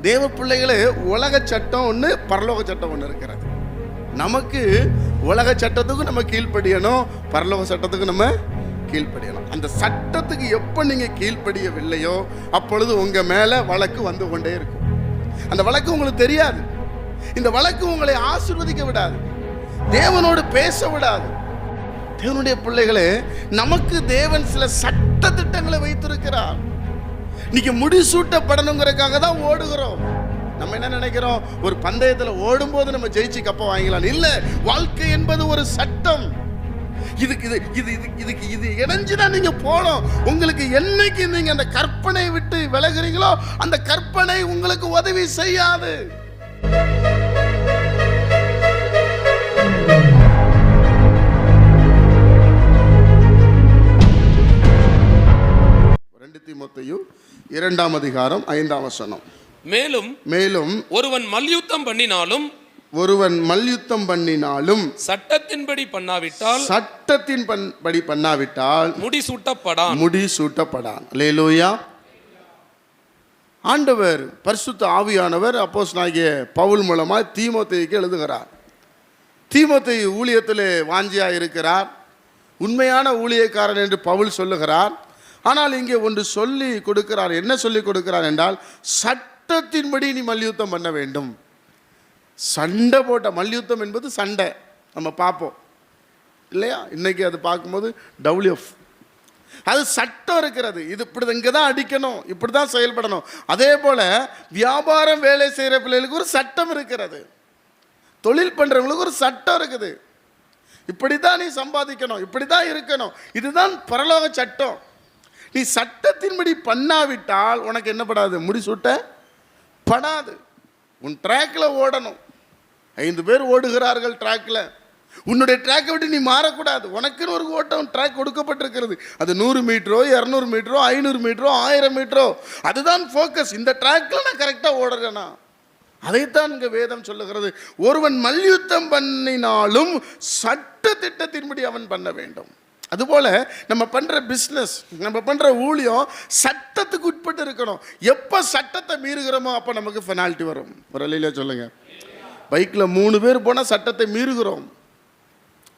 தேவ பிள்ளைகளே, உலக சட்டம் ஒன்று, பரலோக சட்டம் ஒன்று இருக்கிறது. நமக்கு உலக சட்டத்துக்கு நம்ம கீழ்ப்படியணும், பரலோக சட்டத்துக்கு நம்ம கீழ்ப்படியணும். அந்த சட்டத்துக்கு எப்போ நீங்கள் கீழ்ப்படியவில்லையோ அப்பொழுது உங்கள் மேலே வழக்கு வந்து கொண்டே இருக்கும். அந்த வழக்கு உங்களுக்கு தெரியாது. இந்த வழக்கு உங்களை ஆசீர்வதிக்க விடாது, தேவனோடு பேச விடாது. தேவனுடைய பிள்ளைகளே, நமக்கு தேவன் சில சட்ட திட்டங்களை வைத்திருக்கிறார். இன்னைக்கு முடிசூட்டப்படணுங்கிறதுக்காக தான் ஓடுகிறோம். நம்ம என்ன நினைக்கிறோம், ஒரு பந்தயத்தில் ஓடும்போது நம்ம ஜெயிச்சு கப்ப வாங்கலாம். இல்லை, வாழ்க்கை என்பது ஒரு சட்டம். இதுக்கு இணைஞ்சுதான் நீங்க போகணும். உங்களுக்கு என்னைக்கு நீங்க அந்த கற்பனை விட்டு விலகுறீங்களோ அந்த கற்பனை உங்களுக்கு உதவி செய்யாது. தீமோத்தேயு 2ஆம் அதிகாரம் 5ஆம் வசனம். மேலும் ஒருவன் மல்யுத்தம் பண்ணினாலும் சட்டத்தின்படி பண்ணாவிட்டால் முடிசூட்டப்படான். அல்லேலூயா. ஆண்டவர் பரிசுத்த ஆவியானவர் அப்போஸ்தலனாகிய பவுல் மூலமா தீமோத்தேயுக்கு எழுதுகிறார். தீமோத்தேயு ஊழியத்திலே வாஞ்சியா இருக்கிறார், உண்மையான ஊழியக்காரன் என்று பவுல் சொல்லுகிறார். ஆனால் இங்கே ஒன்று சொல்லி கொடுக்கிறார். என்ன சொல்லி கொடுக்கிறார் என்றால், சட்டத்தின்படி நீ மல்யுத்தம் பண்ண வேண்டும். சண்டை போட்ட மல்யுத்தம் என்பது சண்டை நம்ம பார்ப்போம் இல்லையா? இன்னைக்கு அது பார்க்கும்போது WF, அது சட்டம் இருக்கிறது. இது இப்படி இங்கே தான் அடிக்கணும், இப்படி தான் செயல்படணும். அதே போல் வியாபாரம் வேலை செய்கிற பிள்ளைகளுக்கு ஒரு சட்டம் இருக்கிறது, தொழில் பண்ணுறவங்களுக்கு ஒரு சட்டம் இருக்குது. இப்படி தான் நீ சம்பாதிக்கணும், இப்படி தான் இருக்கணும். இதுதான் பரலோக சட்டம். நீ சட்டத்தின்படி பண்ணாவிட்டால் உனக்கு என்ன படாது, முடிசூட்ட படாது. உன் ட்ராக்ல ஓடணும். 5 பேர் ஓடுகிறார்கள் ட்ராக்ல, உன்னுடைய ட்ராக்கை விட்டு நீ மாறக்கூடாது. உனக்குன்னு ஒரு ஓட்டம் ட்ராக் கொடுக்கப்பட்டிருக்கிறது. அது 100 மீட்டரோ 200 மீட்டரோ 500 மீட்டரோ 1000 மீட்டரோ, அதுதான் ஃபோக்கஸ். இந்த ட்ராக்ல நான் கரெக்டாக ஓடுறேனா, அதைத்தான் இங்கே வேதம் சொல்லுகிறது. ஒருவன் மல்யுத்தம் பண்ணினாலும் சட்ட திட்டத்தின்படி அவன் பண்ண வேண்டும். அதுபோல் நம்ம பண்ணுற பிஸ்னஸ், நம்ம பண்ணுற ஊழியம் சட்டத்துக்கு உட்பட்டு இருக்கணும். எப்போ சட்டத்தை மீறுகிறோமோ அப்போ நமக்கு பெனால்ட்டி வரும். ஒரு இல்லையா சொல்லுங்கள். பைக்கில் 3 பேர் போனால் சட்டத்தை மீறுகிறோம்.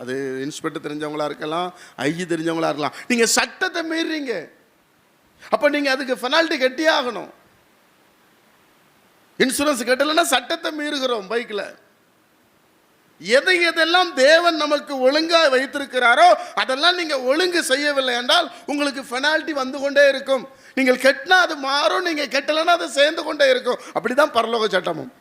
அது இன்ஸ்பெக்டர் தெரிஞ்சவங்களா இருக்கலாம், ஐஜி தெரிஞ்சவங்களா இருக்கலாம். நீங்கள் சட்டத்தை மீறுறீங்க, அப்போ நீங்கள் அதுக்கு பெனால்ட்டி கட்டியே ஆகணும். இன்சூரன்ஸ் கட்டலைன்னா சட்டத்தை மீறுகிறோம். பைக்கில் எதெல்லாம் தேவன் நமக்கு ஒழுங்காக வைத்திருக்கிறாரோ அதெல்லாம் நீங்கள் ஒழுங்கு செய்யவில்லை என்றால் உங்களுக்கு பெனால்ட்டி வந்து கொண்டே இருக்கும். நீங்கள் கெட்டினா அது மாறும், நீங்கள் கெட்டலைன்னா அது சேர்ந்து கொண்டே இருக்கும். அப்படிதான் பரலோக சட்டமும்.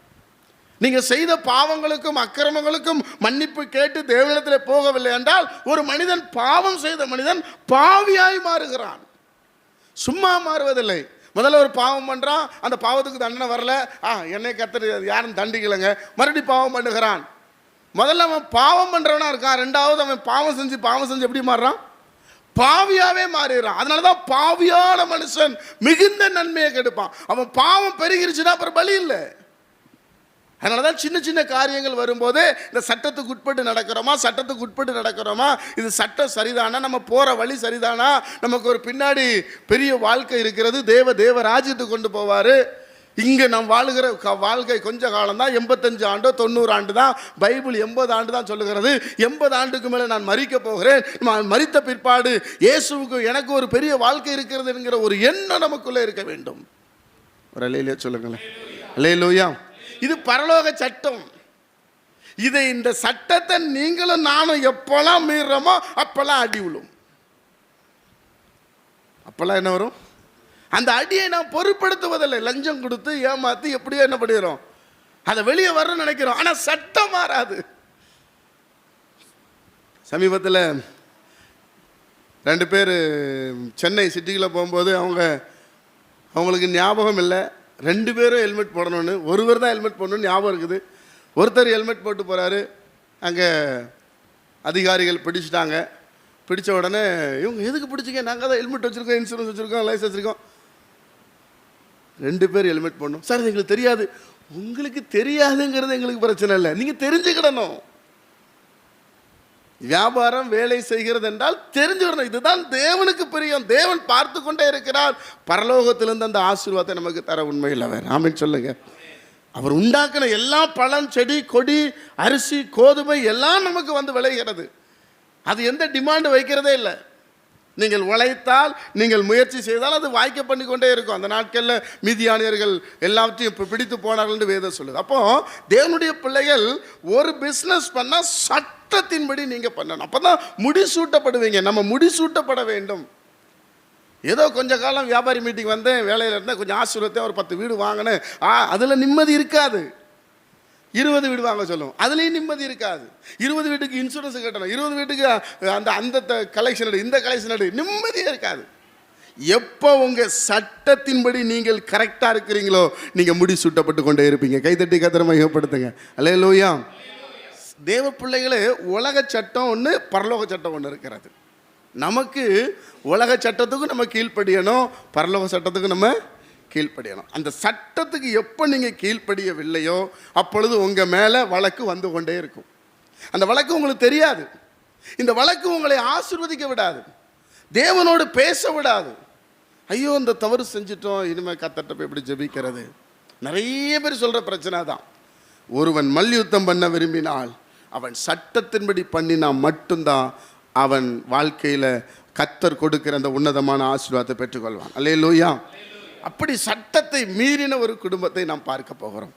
நீங்கள் செய்த பாவங்களுக்கும் அக்கிரமங்களுக்கும் மன்னிப்பு கேட்டு தேவனிடத்தில் போகவில்லை என்றால் ஒரு மனிதன், பாவம் செய்த மனிதன் பாவியாய் மாறுகிறான். சும்மா மாறுவதில்லை. முதல்ல ஒரு பாவம் பண்ணுறான், அந்த பாவத்துக்கு தண்டனை வரல, என்னை கர்த்தர் யாரும் தண்டிக்கலைங்க, மறுபடியும் பாவம் பண்ணுகிறான். முதல்ல அவன் பாவம் பண்ணுறவனா இருக்கான், ரெண்டாவது அவன் பாவம் செஞ்சு எப்படி மாறுறான், பாவியாவே மாறிடுறான். அதனால தான் பாவியான மனுஷன் மிகுந்த நன்மையை கெடுப்பான். அவன் பாவம் பெருகிருச்சுன்னா அப்புறம் பலி இல்லை. அதனால தான் சின்ன சின்ன காரியங்கள் வரும்போது இந்த சட்டத்துக்கு உட்பட்டு நடக்கிறோமா, இது சட்டம் சரிதானா, நம்ம போகிற வழி சரிதானா, நமக்கு ஒரு பின்னாடி பெரிய வாழ்க்கை இருக்கிறது, தேவ ராஜ்யத்துக்கு கொண்டு போவார். இங்கே நாம் வாழுகிற வாழ்க்கை கொஞ்ச காலம் தான், 85 ஆண்டோ 90 ஆண்டு தான். பைபிள் 80 ஆண்டு தான் சொல்லுகிறது. 80 ஆண்டுக்கு மேலே நான் மரிக்க போகிறேன், நான் மரித்த பிற்பாடு இயேசுவுக்கு எனக்கு ஒரு பெரிய வாழ்க்கை இருக்கிறது என்கிற ஒரு எண்ணம் நமக்குள்ளே இருக்க வேண்டும். ஒரு அல்லேலூயா சொல்லுங்களேன். அல்லேலூயா. இது பரலோக சட்டம். இந்த சட்டத்தை நீங்களும் நானும் எப்போல்லாம் மீறுறோமோ அப்போல்லாம் அடி விழும். அப்போல்லாம் என்ன வரும், அந்த அடியை நான் பொருட்படுத்துவதில்லை. லஞ்சம் கொடுத்து ஏமாற்றி எப்படியோ என்ன பண்ணிடுறோம், அதை வெளியே வரணும்னு நினைக்கிறோம். ஆனால் சட்டம் மாறாது. சமீபத்தில் 2 பேர் சென்னை சிட்டிக்குள்ளே போகும்போது அவங்களுக்கு ஞாபகம் இல்லை, 2 பேரும் ஹெல்மெட் போடணும்னு. ஒருவர் தான் ஹெல்மெட் போடணும்னு ஞாபகம் இருக்குது. ஒருத்தர் ஹெல்மெட் போட்டு போகிறாரு, அங்கே அதிகாரிகள் பிடிச்சிட்டாங்க. பிடிச்ச உடனே இவங்க எதுக்கு பிடிச்சிங்க, நாங்கள் தான் ஹெல்மெட் வச்சுருக்கோம், இன்சூரன்ஸ் வச்சுருக்கோம், லைசன்ஸ் வச்சுருக்கோம். 2 பேர் ஹெல்மெட் போடணும். சார் எங்களுக்கு தெரியாது. உங்களுக்கு தெரியாதுங்கிறது எங்களுக்கு பிரச்சனை இல்லை, நீங்கள் தெரிஞ்சுக்கிடணும். வியாபாரம் வேலை செய்கிறது என்றால் தெரிஞ்சுக்கணும், இதுதான் தேவனுக்கு பிரியம், தேவன் பார்த்து கொண்டே இருக்கிறார், பரலோகத்திலிருந்து அந்த ஆசீர்வாதத்தை நமக்கு தர உண்மையில் அவர். ஆமென் சொல்லுங்க. அவர் உண்டாக்கின எல்லா பழம், செடி, கொடி, அரிசி, கோதுமை எல்லாம் நமக்கு வந்து விளைகிறது. அது எந்த டிமாண்டு வைக்கிறதே இல்லை. நீங்கள் உழைத்தால், நீங்கள் முயற்சி செய்தால் அது வாய்க்க பண்ணி கொண்டே இருக்கும். அந்த நாட்களில் மீதியானியர்கள் எல்லாத்தையும் பிடித்து போனார்கள் என்று வேதம் சொல்லுது. அப்போ தேவனுடைய பிள்ளைகள் ஒரு பிஸ்னஸ் பண்ணால் சட்டத்தின்படி நீங்கள் பண்ணணும், அப்போ தான் முடிசூட்டப்படுவீங்க. நம்ம முடிசூட்டப்பட வேண்டும். ஏதோ கொஞ்ச காலம் வியாபாரி மீட்டிங் வந்தேன், வேலையில் இருந்தேன், கொஞ்சம் ஆசீர்வாதத்தை ஒரு 10 வீடு வாங்கினேன், அதில் நிம்மதி இருக்காது. 20 வீடு வாங்க சொல்லுவோம், அதுலேயும் நிம்மதி இருக்காது. 20 வீட்டுக்கு இன்சூரன்ஸ் கட்டணும், 20 வீட்டுக்கு அந்த கலெக்ஷன் எடு, இந்த கலெக்ஷன் எடு, நிம்மதியே இருக்காது. எப்போ உங்கள் சட்டத்தின்படி நீங்கள் கரெக்டாக இருக்கிறீங்களோ நீங்கள் முடிசூட்டப்பட்டு கொண்டே இருப்பீங்க. கைதட்டி கர்த்தரை மகிமைப்படுத்துங்க. அல்லேலூயா. தேவ பிள்ளைகளே, உலக சட்டம் ஒன்று, பரலோக சட்டம் ஒன்று இருக்கிறது. நமக்கு உலக சட்டத்துக்கும் நம்ம கீழ்ப்படியணும், பரலோக சட்டத்துக்கும் நம்ம கீழ்ப்படியணும். அந்த சட்டத்துக்கு எப்போ நீங்கள் கீழ்ப்படியவில்லையோ அப்பொழுது உங்கள் மேலே வழக்கு வந்து கொண்டே இருக்கும். அந்த வழக்கு உங்களுக்கு தெரியாது. இந்த வழக்கு உங்களை ஆசீர்வதிக்க விடாது, தேவனோடு பேச விடாது. ஐயோ இந்த தவறு செஞ்சிட்டோம், இனிமேல் கர்த்தர்ட்ட போய் எப்படி ஜெபிக்கிறது? நிறைய பேர் சொல்கிற பிரச்சனை தான். ஒருவன் மல்யுத்தம் பண்ண விரும்பினால் அவன் சட்டத்தின்படி பண்ணினா மட்டும்தான் அவன் வாழ்க்கையில் கர்த்தர் கொடுக்கிற அந்த உன்னதமான ஆசீர்வாதத்தை பெற்றுக்கொள்வான். அல்லேலூயா. அப்படி சட்டத்தை மீறின ஒரு குடும்பத்தை நாம் பார்க்க போகிறோம்.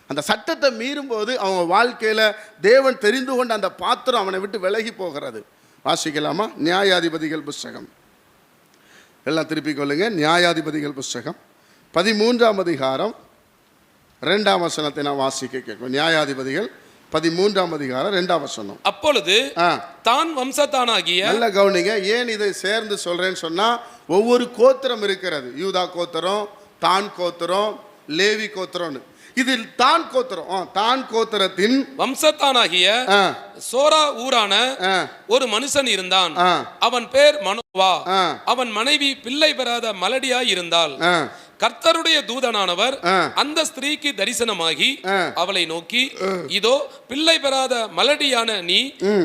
அந்த சட்டத்தை மீறும்போது அவங்க வாழ்க்கையில் தேவன் தெரிந்து கொண்ட அந்த பாத்திரம் அவனை விட்டு விலகி போகிறது. வாசிக்கலாமா? நியாயாதிபதிகள் புஸ்தகம், எல்லாம் திருப்பிக் கொள்ளுங்க. நியாயாதிபதிகள் புஸ்தகம் 13ஆம் அதிகாரம் 2ஆம் வசனத்தை நான் வாசிக்க கேட்கும். நியாயாதிபதிகள் 13ஆம் அதிகாரம் 2ஆம் வசனம். அப்பொழுது தான் வம்சத்தானாகிய, நல்ல கவனிங்க, ஏன் இதை சேர்ந்து சொல்றேன்னு சொன்னா, ஒவ்வொரு கோத்திரம் இருக்கிறது. யூதா கோத்திரம், தான் கோத்திரம், லேவி கோத்திரம்னு. இதில் தான் கோத்திரம், தான் கோத்திரத்தின் வம்சத்தானாகிய சோரா ஊரான ஒரு மனுஷன் இருந்தான். அவன் பேர் மனோவா. அவன் மனைவி பிள்ளை பெறாத மலடியாய் இருந்தாள். கர்த்தருடைய தூதனானவர் அந்த ஸ்திரீக்கு தரிசனமாகி அவளை நோக்கி, இதோ பிள்ளை பெறாத மலடியான நீ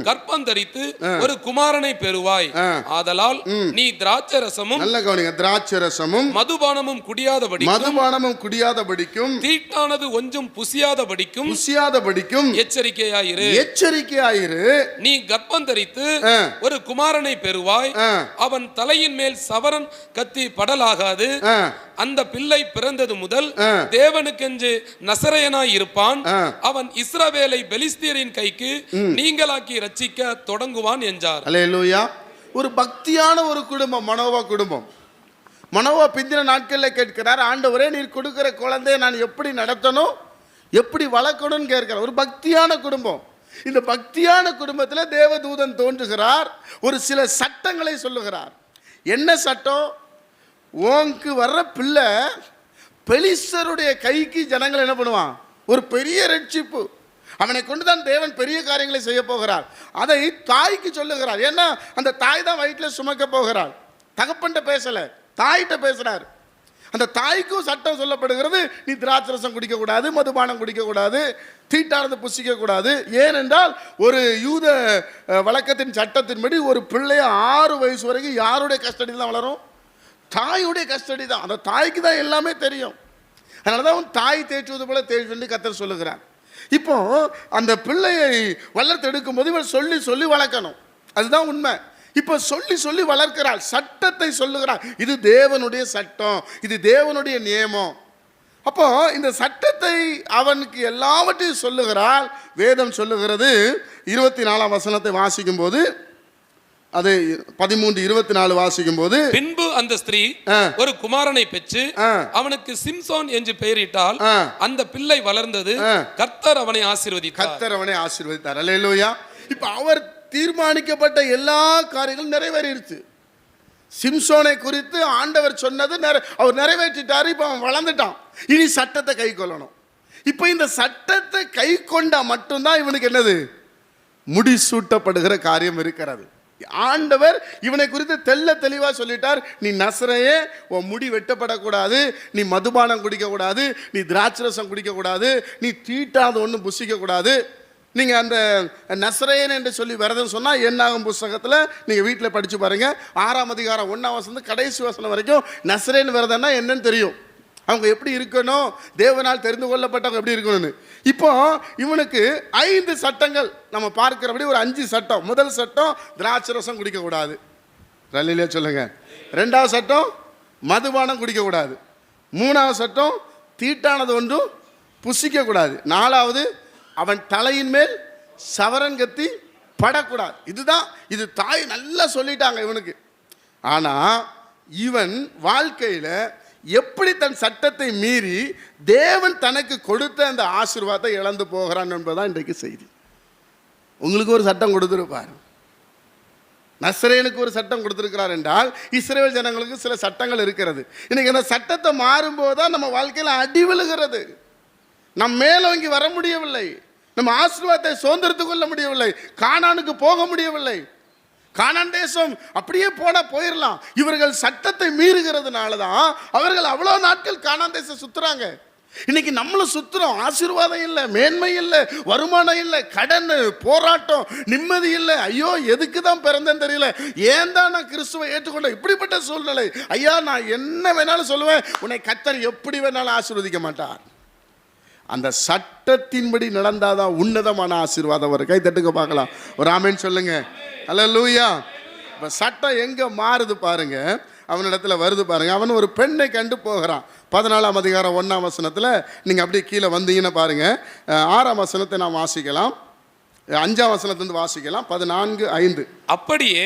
கர்ப்பம் தரித்து ஒரு குமாரனை பெறுவாய். ஆதலால் நீ திராட்சரசமும், நல்ல கவனிங்க, திராட்சரசமும் மதுபானமும் குடியாதபடிக்கும் தீட்டானது கொஞ்சம் புசியாதபடிக்கும் எச்சரிக்கையாயிரு. நீ கர்ப்பம் தரித்து ஒரு குமாரனை பெறுவாய். அவன் தலையின் மேல் சவரன் கத்தி படலாகாது. அந்த பிள்ளை பிறந்தது முதல் தேவனுக்கென்று நசரேயனாய் இருப்பான். அவன் இஸ்ரவேலை பெலிஸ்தியரின் கைக்கு நீங்களாக்கி ரட்சிக்க தொடங்குவான் என்றார். அல்லேலூயா. ஒரு பக்தியான ஒரு குடும்பம் மனோவா குடும்பம். மனோவா பிந்தின நாட்களில் கேட்கிறார், ஆண்டவரே நீர் கொடுக்கிற குழந்தையை நான் எப்படி நடத்தணும், எப்படி வளர்க்கணும்னு கேட்கிறார். ஒரு பக்தியான குடும்பம். இந்த பக்தியான குடும்பத்தில் தேவதூதன் தோன்றுகிறார், ஒரு சில சட்டங்களை சொல்லுகிறார். என்ன சட்டம்? உனக்கு வர்ற பிள்ளை பெலிஸ்தருடைய கைக்கு ஜனங்கள் என்ன பண்ணுவான்? ஒரு பெரிய ரட்சிப்பு. அவனை கொண்டுதான் தேவன் பெரிய காரியங்களை செய்ய போகிறார். அதை தாய்க்கு சொல்லுகிறார். ஏன்னா அந்த தாய் தான் வயிற்றில் சுமக்க போகிறார். தகப்பன்ட்ட பேசல, தாய்கிட்ட பேசுறார். அந்த தாய்க்கும் சட்டம் சொல்லப்படுகிறது, நீ திராட்சரசம் குடிக்கக்கூடாது, மதுபானம் குடிக்கக்கூடாது, தீட்டானது புசிக்கக்கூடாது. ஏனென்றால் ஒரு யூத வழக்கத்தின் சட்டத்தின்படி ஒரு பிள்ளைய 6 வயசு வரைக்கும் யாருடைய கஸ்டடியில் தான் வளரும்? தாயுடைய கஸ்டடி தான். அந்த தாய்க்கு தான் எல்லாமே தெரியும். அதனால தான் தாய் தேற்றுவது போல தேய்வென்று கர்த்தர் சொல்லுகிறார். இப்போ அந்த பிள்ளையை வளர்த்தெடுக்கும் போது இவள் சொல்லி சொல்லி வளர்க்கணும், அதுதான் உண்மை. இப்போ சொல்லி சொல்லி வளர்க்கிறாள், சட்டத்தை சொல்லுகிறாள். இது தேவனுடைய சட்டம், இது தேவனுடைய நியமம். அப்போ இந்த சட்டத்தை அவனுக்கு எல்லாவற்றையும் சொல்லுகிறாள். வேதம் சொல்லுகிறது 24ஆம் வசனத்தை வாசிக்கும் போது, அதை 13:24 வாசிக்கும் போது, பின்பு அந்த ஸ்திரீ ஒரு குமாரனை பெற்று அவனுக்கு சிம்சோன் என்று பெயரிட்டால் அந்த பிள்ளை வளர்ந்தது. கர்த்தர் அவனை ஆசீர்வதித்தார். அல்லேலூயா. இப்ப அவர் தீர்மானிக்கப்பட்ட எல்லா காரியங்களும் நிறைவேறிடுச்சு. சிம்சோனை குறித்து ஆண்டவர் சொன்னது அவர் நிறைவேற்றிட்டார். இப்ப அவன் வளர்ந்துட்டான். இனி சட்டத்தை கை கொள்ளணும். இப்ப இந்த சட்டத்தை கை கொண்டா மட்டும்தான் இவனுக்கு என்னது? முடிசூட்டப்படுகிற காரியம் இருக்கிறது. ஆண்டவர் இவனை குறித்து தெல்ல தெளிவா சொல்லிட்டார். நீ நசரேயே, உன் முடி வெட்டப்படக்கூடாது, நீ மதுபானம் குடிக்க கூடாது, நீ திராட்சரசம் குடிக்க கூடாது, நீ தீட்டாத ஒன்றும் புசிக்க கூடாது, நீங்கள் அந்த நசரேயன் என்று சொல்லி விரதம் சொன்னால் என்னாகும் புஸ்தகத்தில் நீங்கள் வீட்டில் படித்து பாருங்கள். 6ஆம் அதிகாரம் 1ஆம் வசனம் கடைசி வசனம் வரைக்கும் நசரேயன் விரதம்னா என்னன்னு தெரியும். அவங்க எப்படி இருக்கணும், தேவனால் தெரிந்து கொள்ளப்பட்டவங்க எப்படி இருக்கணும்னு. இப்போ இவனுக்கு 5 சட்டங்கள் நம்ம பார்க்கிறபடி ஒரு 5 சட்டம். முதல் சட்டம் திராட்சை ரசம் குடிக்கக்கூடாது. ரல்லிலே சொல்லுங்க. 2வது சட்டம் மதுபானம் குடிக்கக்கூடாது. 3வது சட்டம் தீட்டானது ஒன்றும் புசிக்கக்கூடாது. 4வது அவன் தலையின் மேல் சவரன் கத்தி படக்கூடாது. இதுதான், இது தாய் நல்லா சொல்லிட்டாங்க இவனுக்கு. ஆனால் இவன் வாழ்க்கையில் எப்படி தன் சட்டத்தை மீறி தேவன் தனக்கு கொடுத்த அந்த ஆசீர்வாதத்தை இழந்து போகிறான் என்பதுதான் இன்றைக்கு செய்தி. உங்களுக்கு ஒரு சட்டம் கொடுத்துருப்பார், நசரேனுக்கு ஒரு சட்டம் கொடுத்துருக்கிறார் என்றால் இஸ்ரவேல் ஜனங்களுக்கு சில சட்டங்கள் இருக்கிறது. இன்னைக்கு அந்த சட்டத்தை மாறும்போது தான் நம்ம வாழ்க்கையில் அடி விழுகிறது. நம் மேலோங்கி வர முடியவில்லை, நம்ம ஆசீர்வாதத்தை சுதந்திரத்துக் கொள்ள முடியவில்லை, கானானுக்கு போக முடியவில்லை. கானான் தேசம் அப்படியே போயிடலாம். இவர்கள் சட்டத்தை மீறுகிறதுனால தான் அவர்கள் அவ்வளோ நாட்கள் கானான் தேசம் சுத்துறாங்க. இன்னைக்கு நம்மளும் சுத்துறோம். ஆசீர்வாதம் இல்லை, மேன்மை இல்லை, வருமானம் இல்லை, கடன், போராட்டம், நிம்மதி இல்லை. ஐயோ எதுக்கு தான் பிறந்தேன்னு தெரியல, ஏன் தான் நான் கிறிஸ்துவை ஏற்றுக்கொண்ட இப்படிப்பட்ட சூழ்நிலை. ஐயா நான் என்ன வேணாலும் சொல்லுவேன், உன்னை கர்த்தர் எப்படி வேணாலும் ஆசீர்வதிக்க மாட்டார். அந்த சட்டத்தின்படி நடந்தாதான் உன்னதமான ஆசீர்வாதம் வரும். கை தட்டுங்க பார்க்கலாம், ஒரு ஆமென் சொல்லுங்க. அல்லேலூயா. இப்போ சட்டம் எங்கே மாறுது பாருங்க, அவனிடத்துல வருது பாருங்க. அவன் ஒரு பெண்ணை கண்டு போகிறான். 14ஆம் அதிகாரம் 1ஆம் வசனத்தில் நீங்கள் அப்படியே கீழே வந்தீங்கன்னா பாருங்க. 6ஆம் வசனத்தை நாம் வாசிக்கலாம், 5ஆம் வசனத்திலிருந்து வாசிக்கலாம். 14:5. அப்படியே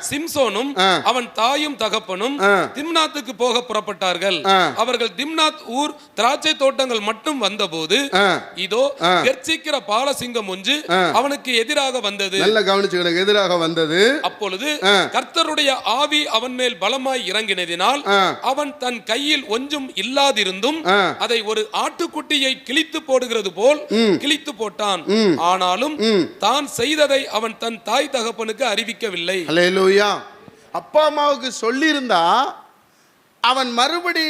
சிம்சோனும் அவன் தாயும் தகப்பனும் திம்னாத்துக்கு போக புறப்பட்டார்கள். அவர்கள் திம்னாத் ஊர் திராட்சை தோட்டங்கள் மட்டும் வந்தபோது இதோ கெர்ச்சிக்கிற பாலசிங்கம் ஒன்று அவனுக்கு எதிராக வந்தது. நல்ல கவனிச்சுக்கிடுங்க, எதிராக வந்தது. அப்பொழுது கர்த்தருடைய ஆவி அவன் மேல் பலமாய் இறங்கினதினால் அவன் தன் கையில் ஒன்றும் இல்லாதிருந்தும் அதை ஒரு ஆட்டுக்குட்டியை கிழித்து போடுகிறது போல் கிழித்து போட்டான். ஆனாலும் தான் செய்ததை அவன் தன் தாய் தகப்பனுக்கு அறிவிக்கவில்லை. அல்லேலூயா. அப்பா அம்மாவுக்கு சொல்லியிருந்தா அவன் மறுபடி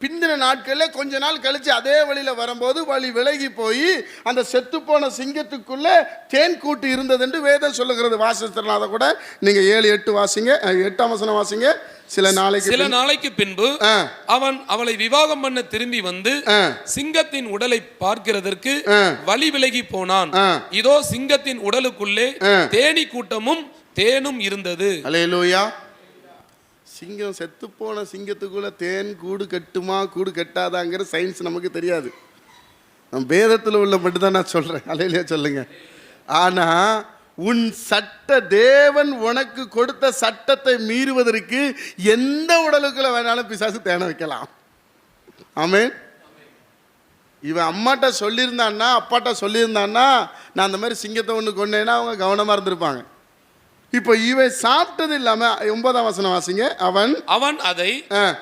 பிந்தின நாட்களில் கொஞ்ச நாள் கழிச்சு அதே வழியில் வரும்போது வழி விலகி போய் அந்த செத்துப்போன சிங்கத்துக்குள்ள தேன் கூட்டு இருந்தது என்று வேதம் சொல்லுகிறது. வாசித்திரனாத கூட நீங்க 7-8 வாசிங்க, 8ஆம் வசனம் வாசிங்க. சில நாளைக்கு பின்பு அவன் அவளை விவாகம் பண்ண திரும்பி வந்து சிங்கத்தின் உடலை பார்க்கிறதற்கு வழி விலகி போனான். இதோ சிங்கத்தின் உடலுக்குள்ளே தேனி கூட்டமும் தேனும் இருந்தது. அல்லேலூயா. சிங்கம் செத்து போன சிங்கத்துக்குள்ள தேன் கூடு கட்டுமா கூடு கட்டாதாங்கிற சயின்ஸ் நமக்கு தெரியாது, நம்ம வேதத்தில் உள்ள மட்டும்தான் நான் சொல்றேன். அல்லேலூயா சொல்லுங்க. ஆனா உன் தேவன் உனக்கு கொடுத்த சட்டத்தை மீறுவதற்கு எந்த உடலுக்குள்ள வேணாலும் பிசாசு தேன வைக்கலாம். ஆமென். இவன் அம்மாட்ட சொல்லியிருந்தான்னா அப்பாட்ட சொல்லியிருந்தான்னா நான் அந்த மாதிரி சிங்கத்தை ஒன்று கொண்டேன்னா அவங்க கவனமா இருந்திருப்பாங்க. இப்போ இவன் சாப்பிட்டது இல்லாம 9ஆம் வசனம் வாசிங்க. அவன் அதை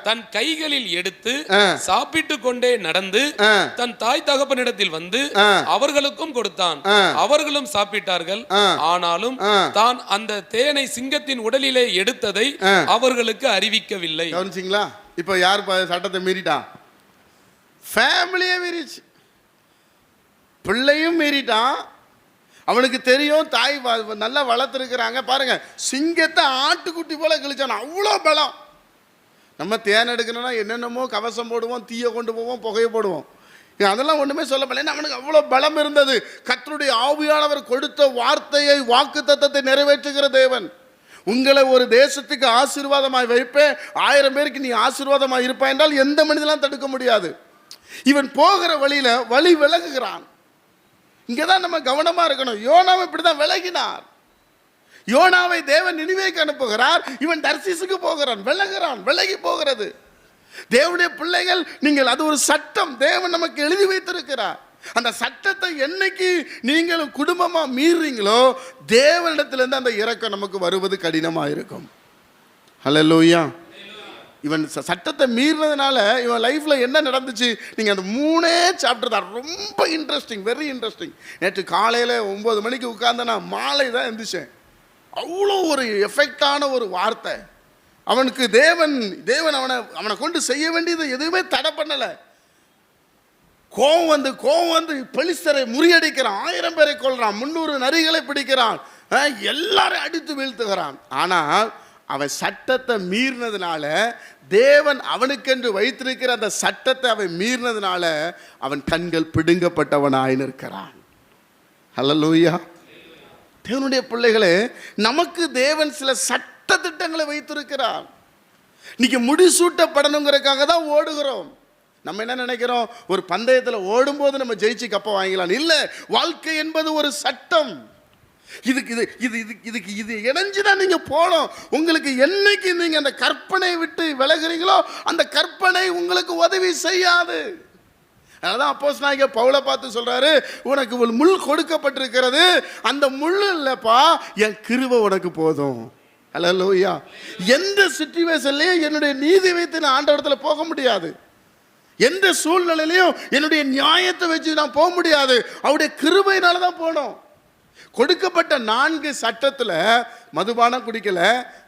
தன் கைகளில் எடுத்து சாப்பிட்டு கொண்டே நடந்து தன் தாய் தகப்பனிடத்தில் வந்து அவர்களுக்கும் கொடுத்தான். அவர்களும் சாப்பிட்டார்கள். ஆனாலும் தான் அந்த தேனை சிங்கத்தின் உடலிலே எடுத்ததை அவர்களுக்கு அறிவிக்கவில்லை. கவனிச்சிங்களா? இப்போ யார் சட்டத்தை மீறிட்டான்? ஃபேமிலியே மீறிச்சு, பிள்ளையும் மீறிட்டான். அவனுக்கு தெரியும் தாய் நல்லா வளர்த்துருக்கிறாங்க. பாருங்க, சிங்கத்தை ஆட்டுக்குட்டி போல கிழிச்சான், அவ்வளோ பலம். நம்ம தேன் எடுக்கணும்னா என்னென்னமோ கவசம் போடுவோம், தீயை கொண்டு போவோம், புகையை போடுவோம். அதெல்லாம் ஒன்றுமே சொல்லப்படல. அவனுக்கு அவ்வளோ பலம் இருந்தது. கர்த்தருடைய ஆவியானவர் கொடுத்த வார்த்தையை, வாக்கு தத்தத்தை நிறைவேற்றுகிற தேவன். உங்களை ஒரு தேசத்துக்கு ஆசீர்வாதமாய் வைப்பேன், 1000 பேருக்கு நீ ஆசீர்வாதமாய் இருப்பாய் என்றால் எந்த மனிதனாலும் தடுக்க முடியாது. இவன் போகிற வழியில வழி விலகுகிறான். இங்கதான் நம்ம கவனமா இருக்கணும். யோனாவை இப்படிதான் விலகினார். யோனாவை தேவன் நினிவேக்கு அனுப்புகிறார், இவன் தர்சீசுக்கு போகிறான். விலகி போகிறது. தேவனுடைய பிள்ளைகள் நீங்கள், அது ஒரு சட்டம் தேவன் நமக்கு எழுதி வைத்திருக்கிறார். அந்த சட்டத்தை என்னைக்கு நீங்கள் குடும்பமா மீறீங்களோ தேவனிடத்திலிருந்து அந்த இரக்கம் நமக்கு வருவது கடினமா இருக்கும். ஹல்லேலூயா. இவன் சட்டத்தை மீறினதுனால இவன் லைஃப்ல என்ன நடந்துச்சு, நீங்க அந்த 3 சாப்டர் தான் ரொம்ப இன்ட்ரெஸ்டிங், வெரி இன்ட்ரெஸ்டிங். நேற்று காலையில 9 மணிக்கு உட்கார்ந்தேன்னா மாலை தான் எந்திரிச்சேன். அவ்வளோ ஒரு எஃபெக்டான ஒரு வார்த்தை. அவனுக்கு தேவன் அவனை கொண்டு செய்ய வேண்டியது எதுவுமே தடை பண்ணல. கோவம் வந்து பெலிஸ்தரை முறியடிக்கிறான். 1000 பேரை கொல்றான், 300 நரிகளை பிடிக்கிறான், எல்லாரும் அடித்து வீழ்த்துகிறான். ஆனால் அவன் சட்டத்தை மீறினதுனால, தேவன் அவனுக்கென்று வைத்திருக்கிற அந்த சட்டத்தை அவன் மீறினதுனால அவன் கண்கள் பிடுங்கப்பட்டவனாய் நிற்கிறான். ஹல்லேலூயா. தேவனுடைய பிள்ளைகளே, நமக்கு தேவன் சில சட்ட திட்டங்களை வைத்திருக்கிறார். இன்னைக்கு முடிசூட்டப்படணுங்கிறதுக்காக தான் ஓடுகிறோம். நம்ம என்ன நினைக்கிறோம், ஒரு பந்தயத்தில் ஓடும்போது நம்ம ஜெயிச்சு கப்பை வாங்கலாம். இல்லை, வாழ்க்கை என்பது ஒரு சட்டம். இதுக்கு இணைஞ்சுதான் நீங்க போகணும். உங்களுக்கு என்னைக்கு நீங்க அந்த கற்பனை விட்டு விலகுறீங்களோ அந்த கற்பனை உங்களுக்கு உதவி செய்யாது. அதனால அப்போஸ்தலனாகிய பவுலை பார்த்து சொல்றாரு, உனக்கு ஒரு முள் கொடுக்கப்பட்டிருக்கிறது, அந்த முள் இல்லப்பா, என் கிருபை உனக்கு போதும். ஹல்லேலூயா. எந்த சிச்சுவேஷன்லயும் என்னுடைய நீதி வைத்து நான் ஆண்டவரத்துல போக முடியாது. எந்த சூழ்நிலையிலையும் என்னுடைய நியாயத்தை வச்சு நான் போக முடியாது. அவருடைய கிருபையினால தான் போனோம். கொடுக்கப்பட்ட 4 சட்டத்துல மதுபானம் குடிக்கல,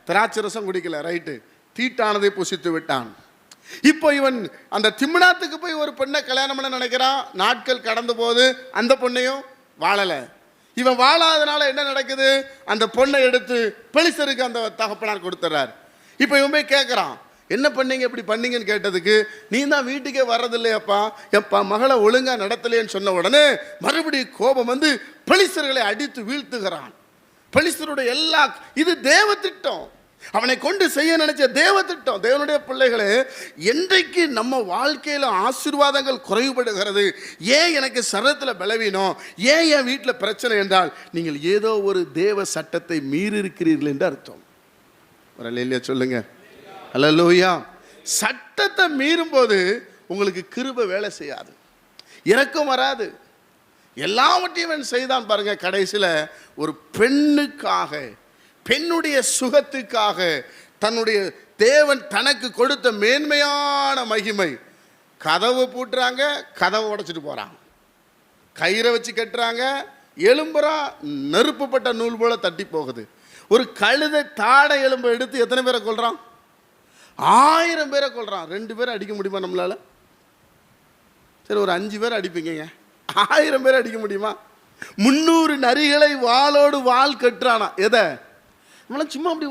திராட்சை ரசம் குடிக்கல, ரைட்டு, தீட்டானதை புசித்து விட்டான். இப்போ இவன் அந்த திம்னாத்துக்கு போய் ஒரு பெண்ணை கல்யாணம் பண்ண நினைக்கிறான். நாட்கள் கடந்து போது அந்த பொண்ணையும் வாழல. இவன் வாழாதனால என்ன நடக்குது, அந்த பொண்ணை எடுத்து பெலிஸ்தருக்கு அந்த தகப்பனார் கொடுத்துறார். இப்போ இவன் போய் கேட்குறான், என்ன பண்ணீங்க இப்படி பண்ணீங்கன்னு கேட்டதுக்கு, நீ தான் வீட்டுக்கே வர்றதில்லையப்பா, எப்பா மகளை ஒழுங்கா நடத்தலையேன்னு சொன்ன உடனே மறுபடியும் கோபம் வந்து பெலிஸ்தர்களை அடித்து வீழ்த்துகிறான். பெலிஸ்தருடைய இது தேவ திட்டம், அவனை கொண்டு செய்ய நினைச்ச தேவ திட்டம். தேவனுடைய பிள்ளைகளே, என்றைக்கு நம்ம வாழ்க்கையில் ஆசீர்வாதங்கள் குறைவுபடுகிறது, ஏன் எனக்கு சரத்தில் பலவீனம், ஏன் என் வீட்டில் பிரச்சனை என்றால், நீங்கள் ஏதோ ஒரு தேவ சட்டத்தை மீறி இருக்கிறீர்கள் என்று அர்த்தம். இல்லையா சொல்லுங்க. ஹல்லேலூயா. சட்டத்தை மீறும் போது உங்களுக்கு கிருபை வேலை செய்யாது, இரக்கம் வராது. எல்லாவற்றையும் செய்தான் பாருங்க. கடைசியில் ஒரு பெண்ணுக்காக, பெண்ணுடைய சுகத்துக்காக, தன்னுடைய தேவன் தனக்கு கொடுத்த மேன்மையான மகிமை, கதவு பூட்டுறாங்க, கதவை உடைச்சிட்டு போறாங்க, கயிறை வச்சு கட்டுறாங்க, எலும்புறா நெருப்புப்பட்ட நூல் போல தட்டி போகுது. ஒரு கழுதை தாடை எலும்பை எடுத்து எத்தனை பேரை கொல்றான், 1000 பேரை கொல்றான். 2 பேரை அடிக்க முடியுமா நம்மளால? சரி, ஒரு 5 பேரை அடிப்பீங்க, 1000 பேரை அடிக்க முடியுமா? 300 நரிகளை வாளோடு வாள் கட்டுறானா. எதை நம்மளாம் சும்மா அப்படி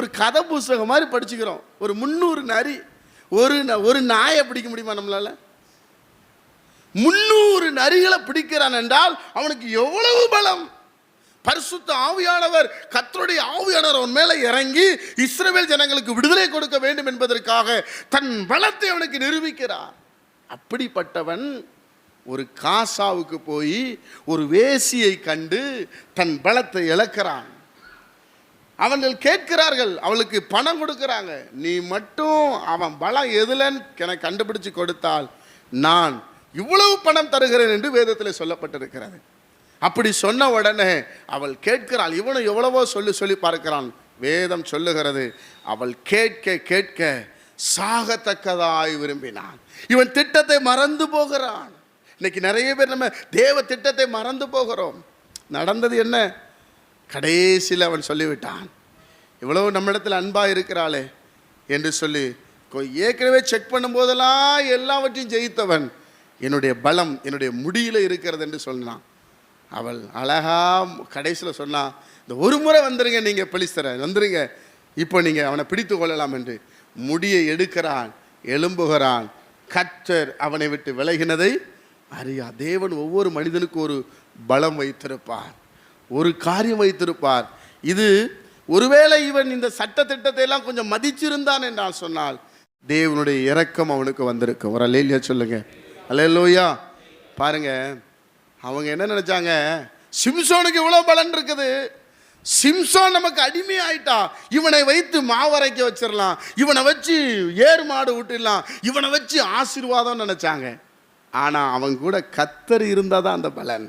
ஒரு கதை புஸ்தகம் மாதிரி படிச்சுக்கிறோம். ஒரு 300 நரி, ஒரு நாயை பிடிக்க முடியுமா நம்மளால? 300 நரிகளை பிடிக்கிறான் என்றால் அவனுக்கு எவ்வளவு பலம். பரிசுத்த ஆவியானவர், கர்த்தருடைய ஆவியானவர் அவன் மேலே இறங்கி இஸ்ரவேல் ஜனங்களுக்கு விடுதலை கொடுக்க வேண்டும் என்பதற்காக தன் பலத்தை அவனுக்கு நிரூபிக்கிறார். அப்படிப்பட்டவன் ஒரு காசாவுக்கு போய் ஒரு வேசியை கண்டு தன் பலத்தை இழக்கிறான். அவர்கள் கேட்கிறார்கள், அவளுக்கு பணம் கொடுக்கிறாங்க, நீ மட்டும் அவன் பலம் எதுலன்னு எனக்கு கண்டுபிடிச்சு கொடுத்தால் நான் இவ்வளவு பணம் தருகிறேன் என்று வேதத்தில் சொல்லப்பட்டிருக்கிறது. அப்படி சொன்ன உடனே அவள் கேட்கிறாள். இவனும் எவ்வளவோ சொல்லி பார்க்கிறான். வேதம் சொல்லுகிறது, அவள் கேட்க கேட்க சாகத்தக்கதாய் விரும்பினான். இவன் திட்டத்தை மறந்து போகிறான். இன்னைக்கு நிறைய பேர் நம்ம தேவ திட்டத்தை மறந்து போகிறோம். நடந்தது என்ன, கடைசியில் அவன் சொல்லிவிட்டான், இவ்வளவு நம்மிடத்தில் அன்பாக இருக்கிறாளே என்று சொல்லி ஏற்கனவே செக் பண்ணும்போதெல்லாம் எல்லாவற்றையும் ஜெயித்தவன், என்னுடைய பலம் என்னுடைய முடியில் இருக்கிறது என்று சொன்னான். அவள் அழகா கடைசியில் சொன்னான், இந்த ஒரு முறை வந்துருங்க, நீங்கள் பெலிஸ்தரை வந்துருங்க, இப்போ நீங்கள் அவனை பிடித்து கொள்ளலாம் என்று முடியை எடுக்கிறான், எழும்புகிறான். கர்த்தர் அவனை விட்டு விலகினதை அறியா. தேவன் ஒவ்வொரு மனிதனுக்கு ஒரு பலம் வைத்திருப்பார், ஒரு காரியம் வைத்திருப்பார். இது ஒருவேளை இவன் இந்த சட்ட திட்டத்தை எல்லாம் கொஞ்சம் மதிச்சிருந்தான் என்றால் சொன்னால் தேவனுடைய இரக்கம் அவனுக்கு வந்திருக்கும். ஒரு அல்லேலூயா சொல்லுங்க. அல்லேலூயா. பாருங்க, அவங்க என்ன நினைச்சாங்க, சிம்சோனுக்கு இவ்வளவு பலன் இருக்குது, சிம்சோன் நமக்கு அடிமை ஆயிட்டா, இவனை வைத்து மாவரைக்க வச்சிடலாம், இவனை வச்சு ஏறு மாடு விட்டுடலாம், இவனை வச்சு ஆசீர்வாதம் நினைச்சாங்க. ஆனா அவன் கூட கர்த்தர் இருந்தாதான் அந்த பலன்.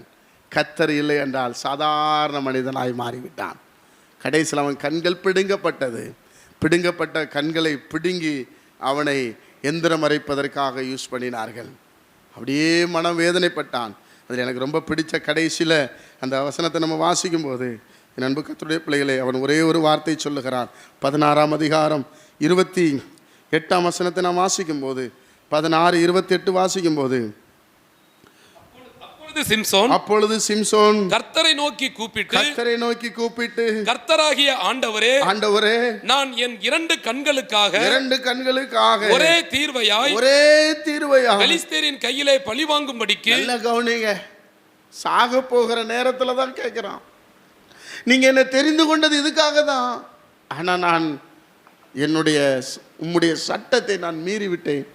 கர்த்தர் இல்லை என்றால் சாதாரண மனிதனாய் மாறிவிட்டான். கடைசியில் அவன் கண்கள் பிடுங்கப்பட்டது. பிடுங்கப்பட்ட கண்களை பிடுங்கி அவனை எந்திரம் அரைப்பதற்காக யூஸ் பண்ணினார்கள். அப்படியே மனம் வேதனைப்பட்டான். அதில் எனக்கு ரொம்ப பிடிச்ச கடைசியில் அந்த வசனத்தை நம்ம வாசிக்கும் போது, என் அன்பு கர்த்தருடைய பிள்ளைகளே, அவன் ஒரே ஒரு வார்த்தை சொல்லுகிறான். 16ஆம் அதிகாரம் 28ஆம் வசனத்தை நான் வாசிக்கும் போது, 16, 28 வாசிக்கும் போது, அப்பொழுது சிம்சோன் கர்த்தரை நோக்கி கூப்பிட்டு கர்த்தராகிய ஆண்டவரே, நான் என் இரண்டு கண்களுக்காக ஒரே தீர்வையாய் பெலிஸ்தரின் கையிலே பழிவாங்கும்படிக்கு. நல்ல கவனிங்க, சாக போகிற நேரத்துல தான் கேட்கிறான். நீங்க என்ன தெரிந்து கொண்டது இதுக்காக தான், ஆனா நான் உம்முடைய சட்டத்தை நான் மீறி விட்டேன்.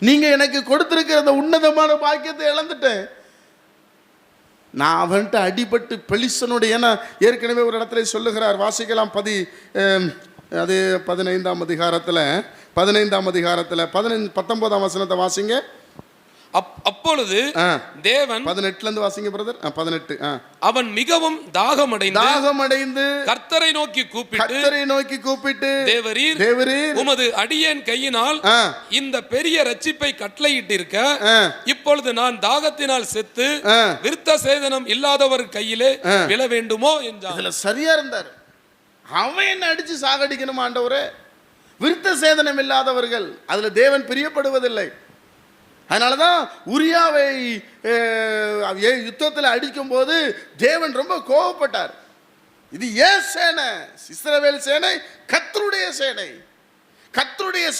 நீங்க எனக்கு கொடுத்திருக்கிற அந்த உன்னதமான பாக்கியத்தை இழந்துட்டேன். நான் அவன்கிட்ட அடிபட்டு பெலிஸ்தனுடைய, ஏன்னா ஏற்கனவே ஒரு இடத்துல சொல்லுகிறார், வாசிக்கலாம். அது 15ஆம் அதிகாரத்தில் 19ஆம் வசனத்தை வாசிங்க. அப்பொழுது தேவன் 18ல இருந்து வாசிங்க பிரதர். 18. அவன் மிகவும் தாகமடைந்து கர்த்தரை நோக்கி கூப்பிட்டு தேவரீர் உமது அடியேன் கையினால் இந்த பெரிய ரட்சிப்பை கட்டளையிட்டிருக்க, இப்பொழுது நான் தாகத்தினால் செத்து விருத்த சேதனம் இல்லாதவர் கையிலே விழ வேண்டுமோ என்றார். இதுல சரியா இருந்தார். அவன் என்ன அடிச்சு சாகடிக்கணும் ஆண்டவரே? விருத்த சேதனம் இல்லாதவர்கள், அதுல தேவன் பிரியப்படுவதில்லை. அதனாலதான் உரியாவை யுத்தத்தில் அடிக்கும் போது தேவன் ரொம்ப கோபப்பட்டார். இது ஏன் சேனை? இஸ்ரவேல் சேனை கர்த்தருடைய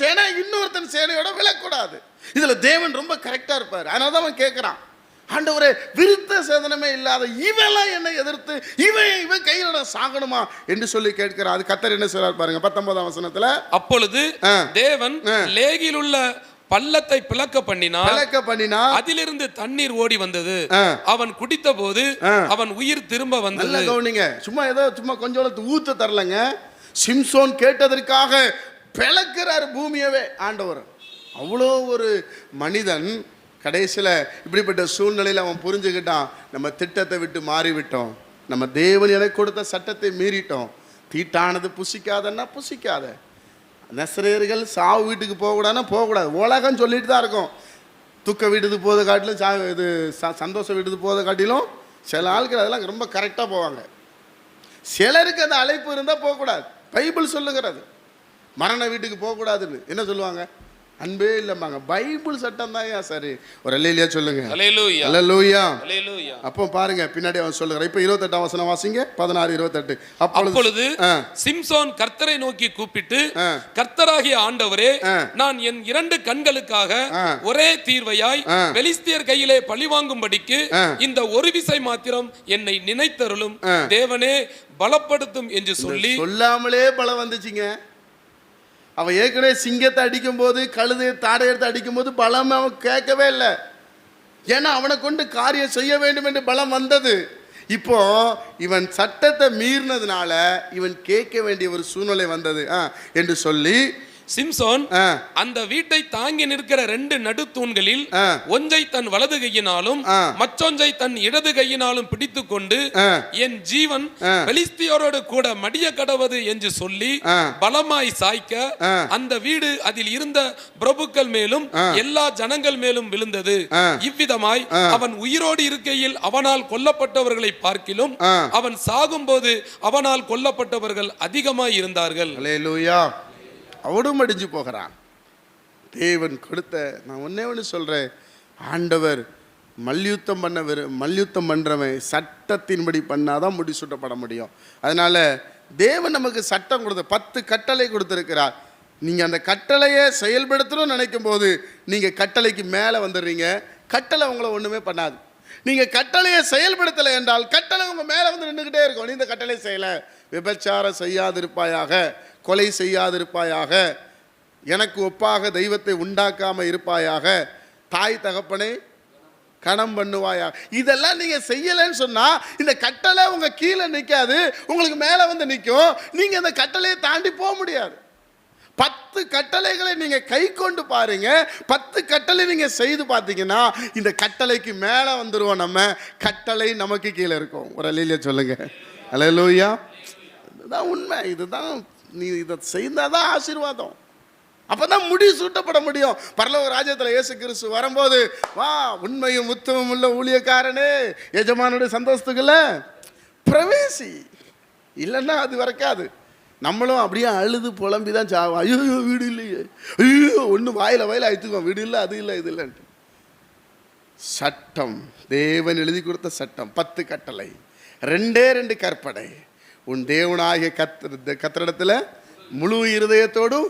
சேனை இன்னொருத்தன் சேனையோட விழக்கூடாது. இதுல தேவன் ரொம்ப கரெக்டா இருப்பார். அதனாலதான் அவன் கேட்கிறான், ஆண்டவரே விருத்த சேதனமே இல்லாத இவெல்லாம் என்னை எதிர்த்து இவன் கையில சாகணுமா என்று சொல்லி கேட்கிறான். அது கர்த்தர் என்ன சொல்றார் பாருங்க 19ஆம் வசனத்துல. அப்பொழுது தேவன் லேகியில் உள்ள பள்ளத்தை பிளக்க பண்ணினார். அதிலிருந்து தண்ணீர் ஓடி வந்தது. அவன் குடித்த போது அவன் உயிர் திரும்ப வந்தது. கவனிங்க, சும்மா கொஞ்சம் ஊத்து தரலங்க. சிம்சோன் கேட்டதற்காக பிளக்கிறார் பூமியவே ஆண்டவர். அவ்வளோ ஒரு மனிதன் கடைசியில் இப்படிப்பட்ட சூழ்நிலையில் அவன் புரிஞ்சுக்கிட்டான், நம்ம திட்டத்தை விட்டு மாறிவிட்டோம், நம்ம தேவன் எனக்கு கொடுத்த சட்டத்தை மீறிட்டோம். தீட்டானது புசிக்காதன்னா புசிக்காத. நசரேயர்கள் சாவு வீட்டுக்கு போகக்கூடாது. உலகம் சொல்லிட்டு தான் இருக்கும். துக்க வீட்டுக்கு போத காட்டிலும் இது சந்தோஷ வீட்டுக்கு போத காட்டிலும் சில ஆட்கள் அதெல்லாம் ரொம்ப கரெக்டாக போவாங்க. சிலருக்கு அந்த அழைப்பு இருந்தால் போகக்கூடாது. பைபிள் சொல்லுகிறது மரண வீட்டுக்கு போகக்கூடாதுன்னு. என்ன சொல்லுவாங்க? அன்பே இல்லம்பாங்க. பைபிள் சட்டம் தான். சரி, ஒரு அல்லேலூயா சொல்லுங்க. அல்லேலூயா. அப்போ பாருங்க பின்னாடி அவன் சொல்லுகிறான். இப்போ 28ஆம் வசனம் வாசிங்க. 16-28. அப்பொழுது சிம்சோன் கர்த்தரை நோக்கி கூப்பிட்டு, கர்த்தராகிய ஆண்டவரே, நான் என் இரண்டு கண்களுக்காக ஒரே தீர்வையாய் பெலிஸ்தியர் கையிலே பழிவாங்கும்படிக்கு இந்த ஒரு விசை மாத்திரம் என்னை நினைத்தருளும் தேவனே பலப்படுத்தும் என்று சொல்லாமலே பலம் வந்துச்சுங்க. அவன் ஏற்கனவே சிங்கத்தை அடிக்கும் போது, கழுதை தாடை எடுத்து அடிக்கும் போது பலம் அவன் கேட்கவே இல்லை. ஏன்னா அவனை கொண்டு காரியம் செய்ய வேண்டும் என்று பலம் வந்தது. இப்போ இவன் சட்டத்தை மீறினதுனால இவன் கேட்க வேண்டிய ஒரு சூழ்நிலை வந்தது என்று சொல்லி சிம்சோன் அந்த வீட்டை தாங்கி நிற்கிற ரெண்டு நடுத்தூண்களில் ஒன்றை தன் வலது கையினாலும் மற்றொன்றை தன் இடது கையினாலும் பிடித்துக் கொண்டு, என் ஜீவன் பெலிஸ்தியரோடு கூட மடிய கடவது என்று சொல்லி பலமாய் சாய்க்க, அந்த வீடு அதில் இருந்த பிரபுக்கள் மேலும் எல்லா ஜனங்கள் மேலும் விழுந்தது. இவ்விதமாய் அவன் உயிரோடு இருக்கையில் அவனால் கொல்லப்பட்டவர்களை பார்க்கிலும் அவன் சாகும்போது அவனால் கொல்லப்பட்டவர்கள் அதிகமாய் இருந்தார்கள். அல்லேலூயா. அவனும் அடிஞ்சு போகிறான். தேவன் கொடுத்த, நான் ஒன்னே ஒன்று சொல்கிறேன், ஆண்டவர் மல்யுத்தம் பண்ணுறவன் சட்டத்தின்படி பண்ணாதான் முடிசூட்டப்பட முடியும். அதனால் தேவன் நமக்கு சட்டம் கொடுத்த 10 கட்டளை கொடுத்துருக்கிறார். நீங்கள் அந்த கட்டளையை செயல்படுத்தணும்னு நினைக்கும் போது நீங்கள் கட்டளைக்கு மேலே வந்துடுறீங்க. கட்டளை உங்களை ஒன்றுமே பண்ணாது. நீங்கள் கட்டளையை செயல்படுத்தலை என்றால் கட்டளை உங்கள் மேலே வந்து நின்றுக்கிட்டே இருக்கும். நீ இந்த கட்டளை செய்யலை, விபச்சாரம் செய்யாதிருப்பாயாக, கொலை செய்யாதிருப்பாயாக, எனக்கு ஒப்பாக தெய்வத்தை உண்டாக்காமல் இருப்பாயாக, தாய் தகப்பனை கணம் பண்ணுவாயா. இதெல்லாம் நீங்க செய்யலைன்னு சொன்னா இந்த கட்டளை உங்க கீழே நிற்காது, உங்களுக்கு மேலே வந்து நிற்கும். நீங்க அந்த கட்டளையை தாண்டி போக முடியாது. 10 கட்டளைகளை நீங்க கை கொண்டு பாருங்க. 10 கட்டளை நீங்க செய்து பார்த்தீங்கன்னா இந்த கட்டளைக்கு மேலே வந்துருவோம். நம்ம கட்டளை நமக்கு கீழே இருக்கும். ஒரு அல்லேலூயா சொல்லுங்க. அல்லேலூயா. இதுதான் உண்மை. இதுதான் நீ இதை செய்தாதான் ஆசீர்வாதம். அப்பதான் முடி சூட்டப்பட முடியும். பரலோக ராஜ்யத்தில் இயேசு கிறிஸ்து வரும்போது, வா உண்மையும் உத்தமும் உள்ள ஊழியக்காரனே, எஜமானுடைய சந்தோஷத்துக்குள்ள பிரவேசி. இல்லைன்னா அது வரக்காது. நம்மளும் அப்படியே அழுது புலம்பி தான் சாவோம். ஐயோ வீடு இல்லையே, ஐயோ ஒன்று வாயில அழுத்துக்குவோம், வீடு இல்லை, அது இல்லை, இது இல்லைன்ட்டு. சட்டம், தேவன் எழுதி கொடுத்த சட்டம், 10 கட்டளை, 2 கற்பனை. உன் தேவனாகிய கர்த்தரிடத்தில் முழு இருதயத்தோடும்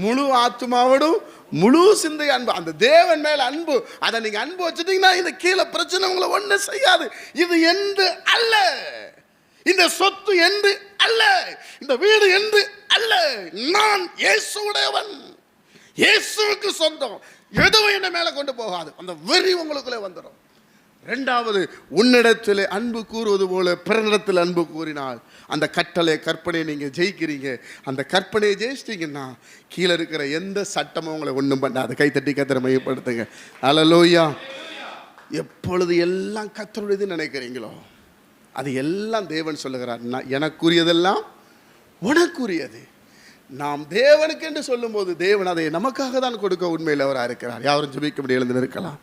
முழு ஆத்மாவோடும் முழு சிந்தை அன்பு. அந்த தேவன் மேல அன்பு, அதை நீங்க அன்பு வச்சுட்டீங்கன்னா இந்த கீழே பிரச்சனை உங்களை ஒண்ணு செய்யாது. இது என்று அல்ல, இந்த சொத்து என்று அல்ல, இந்த வீடு என்று அல்ல, நான் இயேசுவுடையவன், இயேசுவுக்கு சொந்தம். எதுவும் என்ன மேல கொண்டு போகாது. அந்த வெறி உங்களுக்குள்ளே வந்துடும். 2வது, உன்னிடத்தில் அன்பு கூறுவது போல பிறனிடத்தில் அன்பு கூறினால் அந்த கட்டளை கற்பனையை நீங்க ஜெயிக்கிறீங்க. அந்த கற்பனையை ஜெயிச்சிட்டீங்கன்னா கீழே இருக்கிற எந்த சட்டமும் உங்களை ஒன்றும் பண்ணாது. கைத்தட்டி கர்த்தரை மையப்படுத்துங்க. அல்லேலூயா. எப்பொழுது எல்லாம் கர்த்தருடையது நினைக்கிறீங்களோ அது எல்லாம் தேவன் சொல்லுகிறார், எனக்குரியதெல்லாம் உனக்குரியது. நாம் தேவனுக்கு என்று சொல்லும் போது தேவன் அதை நமக்காக தான் கொடுக்க உண்மையில் அவராக இருக்கிறார். யாரும் ஜெபிக்க முடியாது இருக்கலாம்.